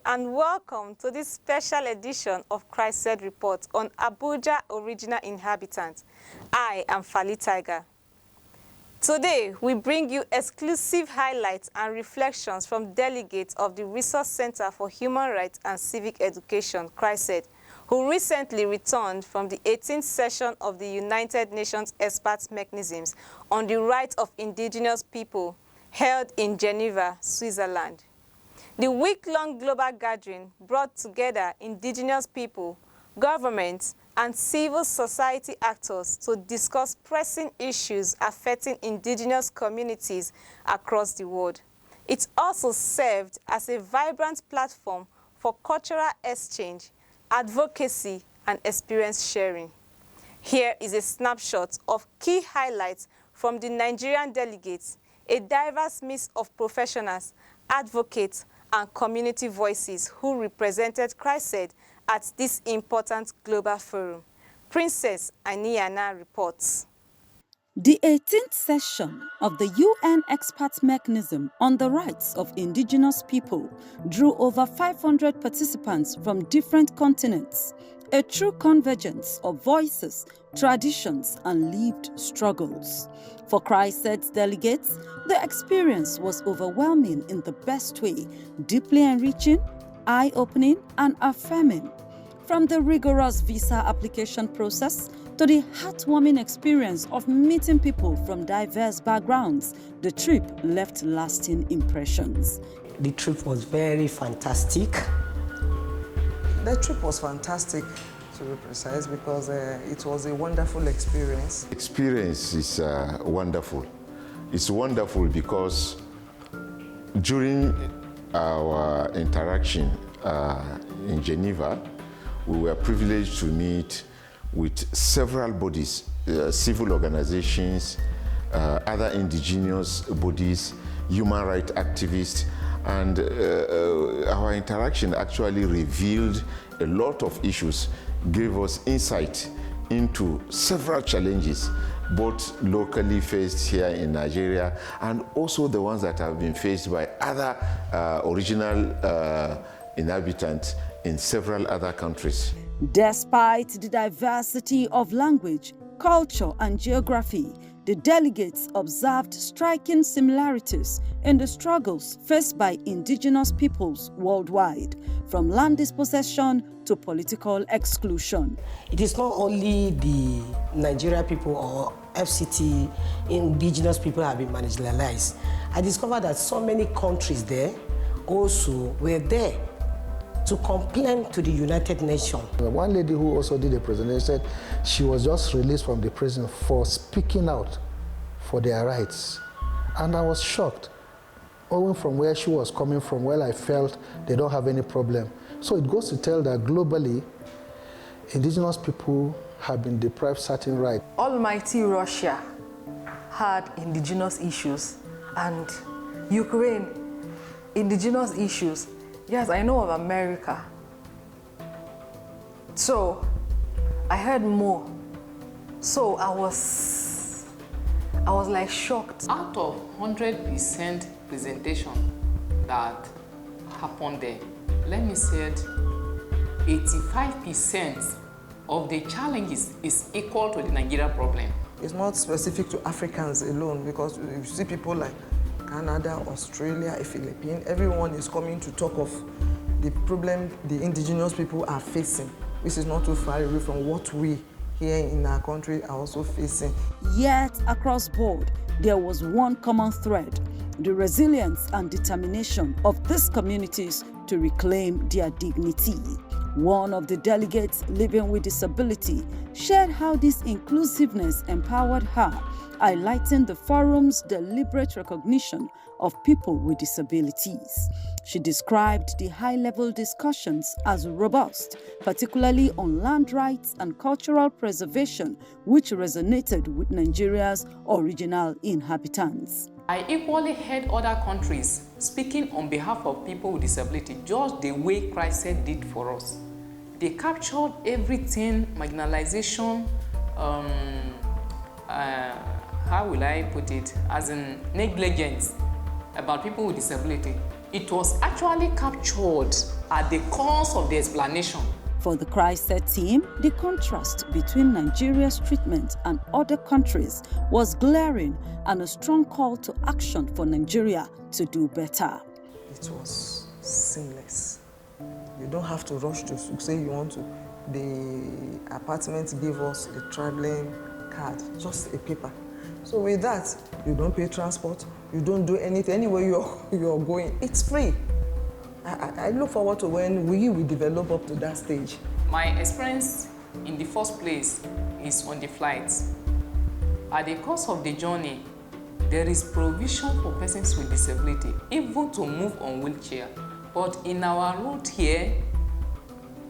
and welcome to this special edition of Christ Said Report on Abuja Original Inhabitants. I am Fali Tiger. Today, we bring you exclusive highlights and reflections from delegates of the Resource Center for Human Rights and Civic Education, Christ Said, who recently returned from the 18th session of the United Nations Experts Mechanisms on the Rights of Indigenous People, held in Geneva, Switzerland. The week-long global gathering brought together indigenous people, governments, and civil society actors to discuss pressing issues affecting indigenous communities across the world. It also served as a vibrant platform for cultural exchange, advocacy, and experience sharing. Here is a snapshot of key highlights from the Nigerian delegates, a diverse mix of professionals, advocates, and community voices who represented Christ Said at this important global forum. Princess Aniana reports. The 18th session of the UN Expert Mechanism on the Rights of Indigenous People drew over 500 participants from different continents, a true convergence of voices, traditions, and lived struggles. For Christ Said's delegates, the experience was overwhelming in the best way, deeply enriching, eye-opening, and affirming. From the rigorous visa application process to the heartwarming experience of meeting people from diverse backgrounds, the trip left lasting impressions. The trip was very fantastic. The trip was fantastic, to be precise, because it was a wonderful experience. Experience is wonderful. It's wonderful because during our interaction in Geneva, we were privileged to meet with several bodies, civil organizations, other indigenous bodies, human rights activists, and our interaction actually revealed a lot of issues, gave us insight into several challenges, both locally faced here in Nigeria and also the ones that have been faced by other original inhabitants in several other countries. Despite the diversity of language, culture, and geography, the delegates observed striking similarities in the struggles faced by indigenous peoples worldwide, from land dispossession to political exclusion. It is not only the Nigerian people or FCT indigenous people have been marginalized. I discovered that so many countries there also were there to complain to the United Nations. One lady who also did a presentation said she was just released from the prison for speaking out for their rights. And I was shocked. Owing from where she was coming from, well, I felt they don't have any problem. So it goes to tell that globally, indigenous people have been deprived certain rights. Almighty Russia had indigenous issues, and Ukraine, indigenous issues. Yes, I know of America. So I heard more. So I was like shocked. Out of 100% presentation that happened there, let me say 85% of the challenges is equal to the Nigeria problem. It's not specific to Africans alone, because you see people like Canada, Australia, Philippines, everyone is coming to talk of the problem the indigenous people are facing, which is not too far away from what we here in our country are also facing. Yet, across board, there was one common thread: the resilience and determination of these communities to reclaim their dignity. One of the delegates living with disability shared how this inclusiveness empowered her, highlighting the forum's deliberate recognition of people with disabilities. She described the high-level discussions as robust, particularly on land rights and cultural preservation, which resonated with Nigeria's original inhabitants. I equally heard other countries speaking on behalf of people with disability, just the way Christ Said did for us. They captured everything, marginalization, how will I put it, as in negligence about people with disability. It was actually captured at the cause of the explanation. For the Christ-said team, the contrast between Nigeria's treatment and other countries was glaring and a strong call to action for Nigeria to do better. It was seamless. You don't have to rush to say you want to. The apartment gave us a traveling card, just a paper. So with that, you don't pay transport, you don't do anything. Anywhere you're going, it's free. I look forward to when we will develop up to that stage. My experience in the first place is on the flights. At the course of the journey, there is provision for persons with disability, even to move on wheelchair. But in our route here,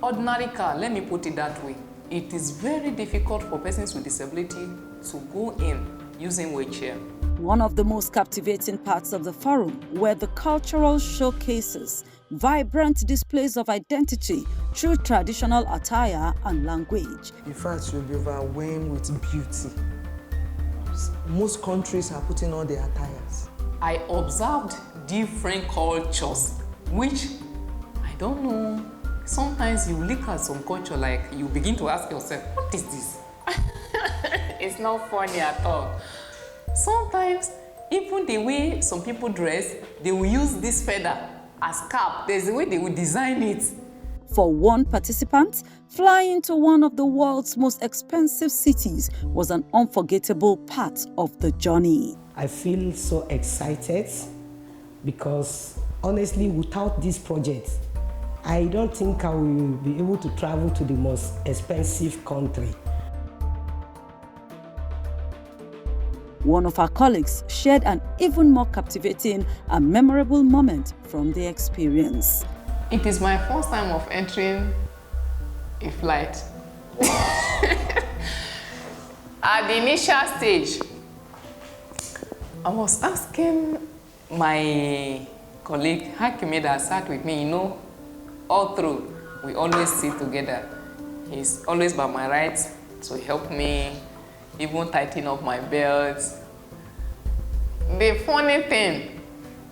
ordinary car, let me put it that way, it is very difficult for persons with disability to go in using wheelchair. One of the most captivating parts of the forum were the cultural showcases, vibrant displays of identity through traditional attire and language. In fact, you'll be overwhelmed with beauty. Most countries are putting on their attires. I observed different cultures, which, I don't know, sometimes you look at some culture like you begin to ask yourself, what is this? It's not funny at all. Sometimes, even the way some people dress, they will use this feather as cap. There's a way they will design it. For one participant, flying to one of the world's most expensive cities was an unforgettable part of the journey. I feel so excited because honestly, without this project, I don't think I will be able to travel to the most expensive country. One of our colleagues shared an even more captivating and memorable moment from the experience. It is my first time of entering a flight. At the initial stage, I was asking my colleague, Hakimi, that sat with me, all through, we always sit together. He's always by my right to help me, even tighten up my belt. The funny thing,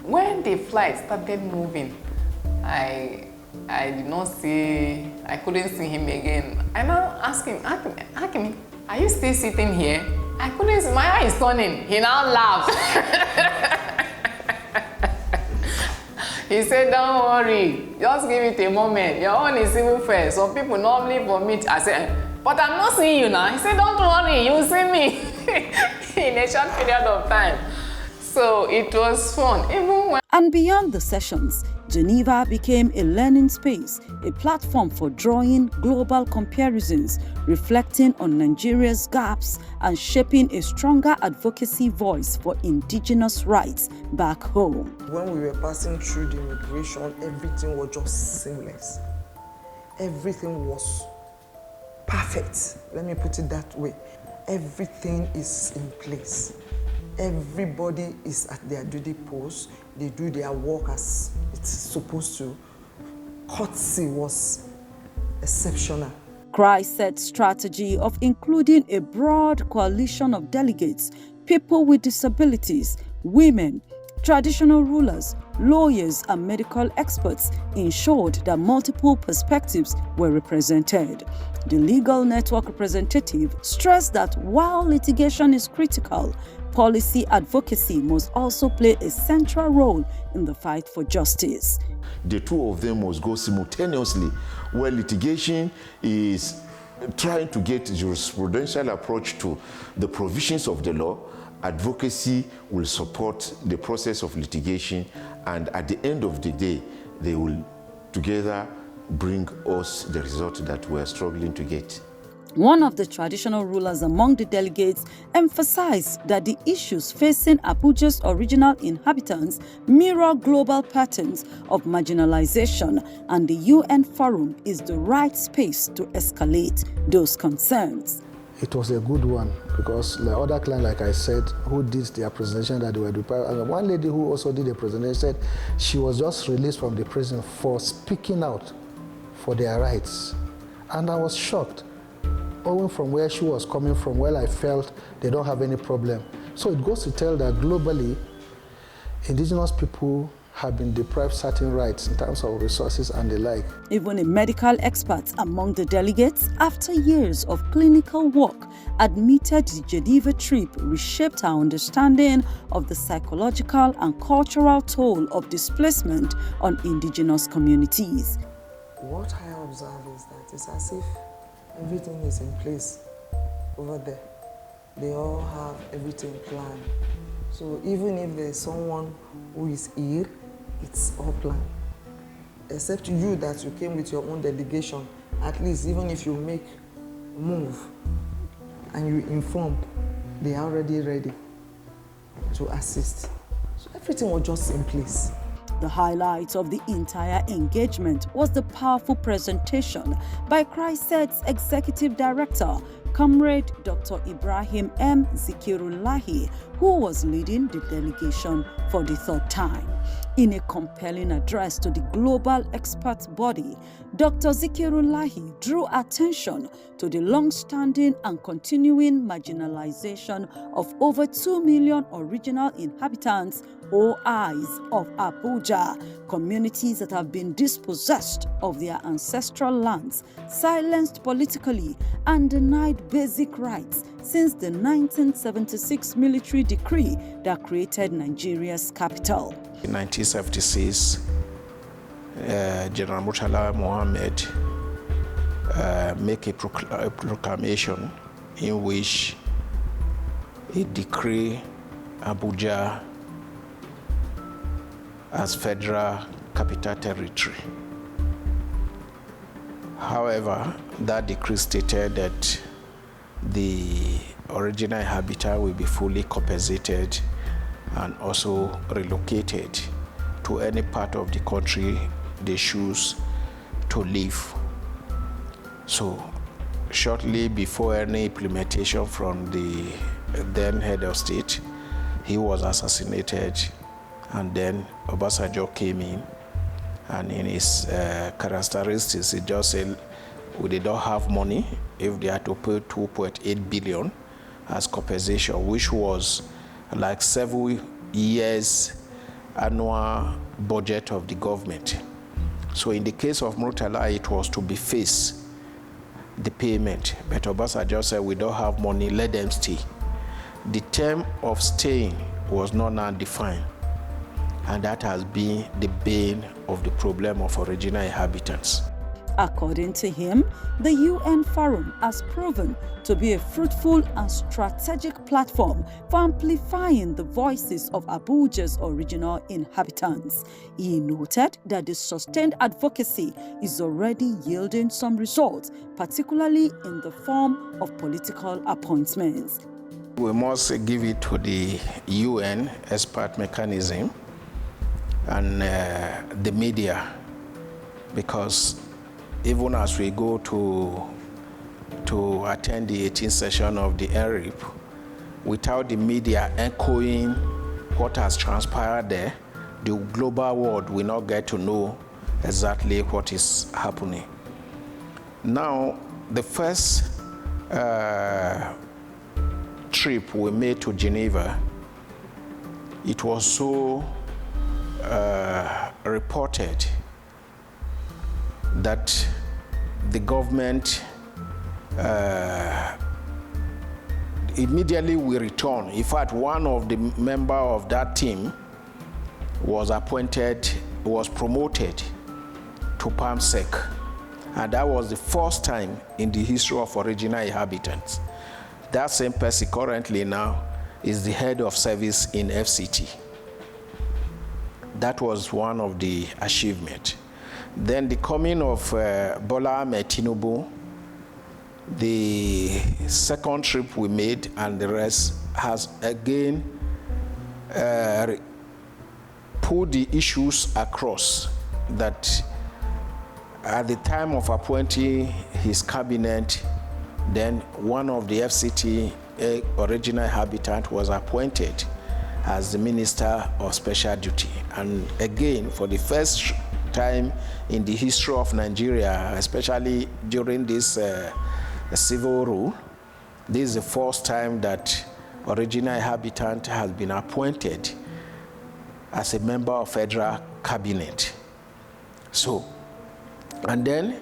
when the flight started moving, I did not see, I couldn't see him again. I now asked him, Hakimi, are you still sitting here? I couldn't see, my eye is turning. He now laughed. He said, don't worry, just give it a moment. Your own is civil first. Some people normally vomit. I said, but I'm not seeing you now. He said, don't worry, you'll see me in a short period of time. So it was fun. Even when And beyond the sessions, Geneva became a learning space, a platform for drawing global comparisons, reflecting on Nigeria's gaps and shaping a stronger advocacy voice for indigenous rights back home. When we were passing through the immigration, everything was just seamless. Everything was perfect. Let me put it that way. Everything is in place. Everybody is at their duty post. They do their work as it's supposed to. Courtesy was exceptional. Christ-said strategy of including a broad coalition of delegates, people with disabilities, women, traditional rulers, lawyers, and medical experts ensured that multiple perspectives were represented. The legal network representative stressed that while litigation is critical, policy advocacy must also play a central role in the fight for justice. The two of them must go simultaneously, where litigation is trying to get a jurisprudential approach to the provisions of the law. Advocacy will support the process of litigation, and at the end of the day, they will together bring us the result that we are struggling to get. One of the traditional rulers among the delegates emphasized that the issues facing Abuja's original inhabitants mirror global patterns of marginalization, and the UN Forum is the right space to escalate those concerns. It was a good one because the other client, like I said, who did their presentation that they were doing, and one lady who also did a presentation said she was just released from the prison for speaking out for their rights. And I was shocked. Owing from where she was coming from, where I felt they don't have any problem. So it goes to tell that globally, indigenous people have been deprived certain rights in terms of resources and the like. Even a medical expert among the delegates, after years of clinical work, admitted the Geneva trip reshaped our understanding of the psychological and cultural toll of displacement on indigenous communities. What I observe is that it's as if everything is in place over there. They all have everything planned. So even if there's someone who is ill, it's all planned. Except you that you came with your own delegation, at least even if you make a move and you inform, they are already ready to assist. So everything was just in place. The highlight of the entire engagement was the powerful presentation by CRISED's Executive Director, Comrade Dr. Ibrahim M. Zikirullahi, who was leading the delegation for the third time. In a compelling address to the global expert body, Dr. Zikirullahi drew attention to the long-standing and continuing marginalization of over 2 million original inhabitants OIs of Abuja, communities that have been dispossessed of their ancestral lands, silenced politically, and denied basic rights since the 1976 military decree that created Nigeria's capital. In 1976, General Murtala Mohammed made a proclamation in which he decreed Abuja as federal capital territory. However, that decree stated that the original inhabitants will be fully compensated and also relocated to any part of the country they choose to live. So, shortly before any implementation from the then head of state, he was assassinated, and then Obasanjo came in, and in his characteristics, he just said, well, they don't have money if they had to pay 2.8 billion as compensation, which was like 7 years annual budget of the government. So in the case of Murtala, it was to be faced, the payment. But Obasanjo said, we don't have money, let them stay. The term of staying was not now defined. And that has been the bane of the problem of original inhabitants. According to him, the UN Forum has proven to be a fruitful and strategic platform for amplifying the voices of Abuja's original inhabitants. He noted that the sustained advocacy is already yielding some results, particularly in the form of political appointments. We must give it to the UN expert mechanism and the media, because even as we go to attend the 18th session of the EMRIP, without the media echoing what has transpired there, the global world will not get to know exactly what is happening. Now, the first trip we made to Geneva, it was so reported that the government immediately will return. In fact, one of the members of that team was promoted to PAMSEC, and that was the first time in the history of original inhabitants. That same person currently now is the head of service in FCT. That was one of the achievements. Then the coming of Bola Ahmed Tinubu, the second trip we made and the rest has again put the issues across that at the time of appointing his cabinet, then one of the FCT original inhabitant was appointed as the Minister of Special Duty. And again, for the first time in the history of Nigeria, especially during this civil rule, this is the first time that original inhabitant has been appointed as a member of federal cabinet. So, and then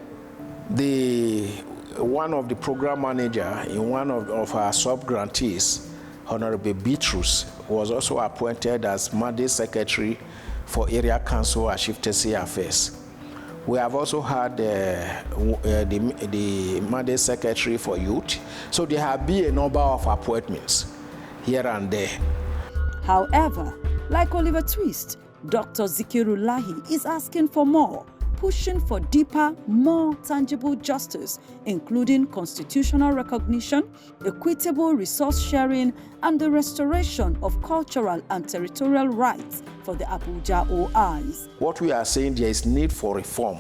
one of the program manager in one of our sub-grantees, Honorable Beatrice, was also appointed as Mandate Secretary for Area Council and Chieftaincy Affairs. We have also had the Mandate Secretary for Youth. So there have been a number of appointments here and there. However, like Oliver Twist, Dr. Zikirulahi is asking for more, pushing for deeper, more tangible justice, including constitutional recognition, equitable resource sharing, and the restoration of cultural and territorial rights for the Abuja OIs. What we are saying, there is need for reform,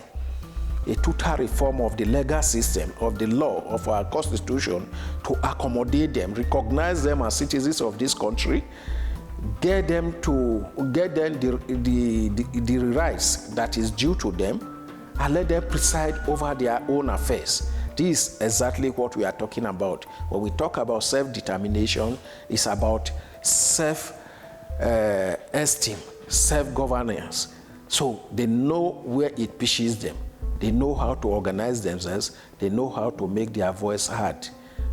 a total reform of the legal system, of the law, of our constitution, to accommodate them, recognize them as citizens of this country, get them the rights that is due to them, and let them preside over their own affairs. This is exactly what we are talking about. When we talk about self-determination, it's about self-esteem, self-governance. So they know where it pushes them. They know how to organize themselves. They know how to make their voice heard.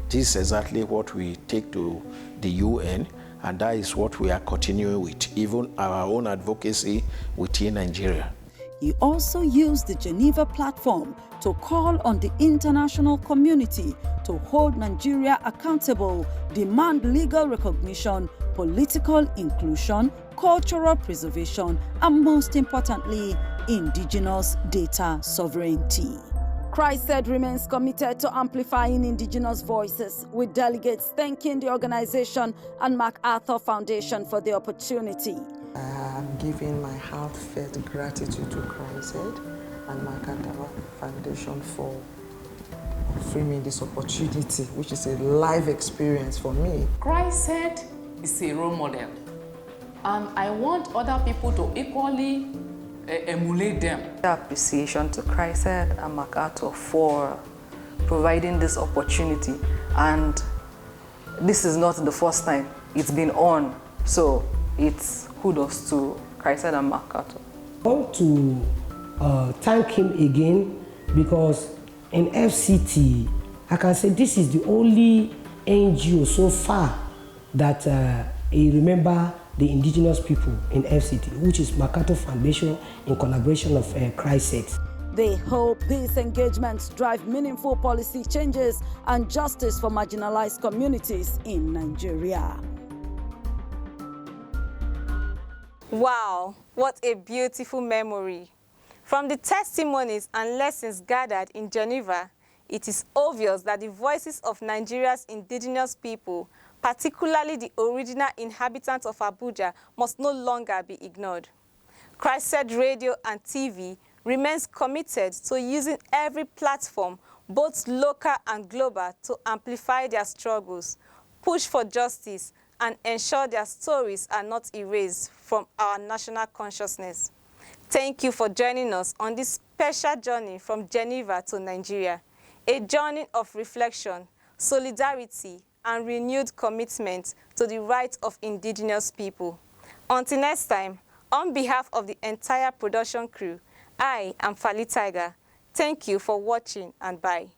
This is exactly what we take to the UN, and that is what we are continuing with, even our own advocacy within Nigeria. He also used the Geneva platform to call on the international community to hold Nigeria accountable, demand legal recognition, political inclusion, cultural preservation, and most importantly, indigenous data sovereignty. CRISED remains committed to amplifying indigenous voices, with delegates thanking the organization and MacArthur Foundation for the opportunity. I'm giving my heartfelt gratitude to CRISED and MacArthur Foundation for offering me this opportunity, which is a live experience for me. CRISED is a role model, and I want other people to equally emulate them. Appreciation to CRISED and MacArthur for providing this opportunity, and this is not the first time it's been on, so it's kudos to CRISED and MacArthur. I want to thank him again, because in FCT, I can say this is the only NGO so far that he remember the indigenous people in FCT, which is MacArthur Foundation in collaboration of CRISED. They hope these engagements drive meaningful policy changes and justice for marginalized communities in Nigeria. Wow, what a beautiful memory. From the testimonies and lessons gathered in Geneva, it is obvious that the voices of Nigeria's indigenous people, particularly the original inhabitants of Abuja, must no longer be ignored. CRISED Radio and TV remains committed to using every platform, both local and global, to amplify their struggles, push for justice, and ensure their stories are not erased from our national consciousness. Thank you for joining us on this special journey from Geneva to Nigeria, a journey of reflection, solidarity, and renewed commitment to the rights of indigenous people. Until next time, on behalf of the entire production crew, I am Fali Tiger. Thank you for watching, and bye.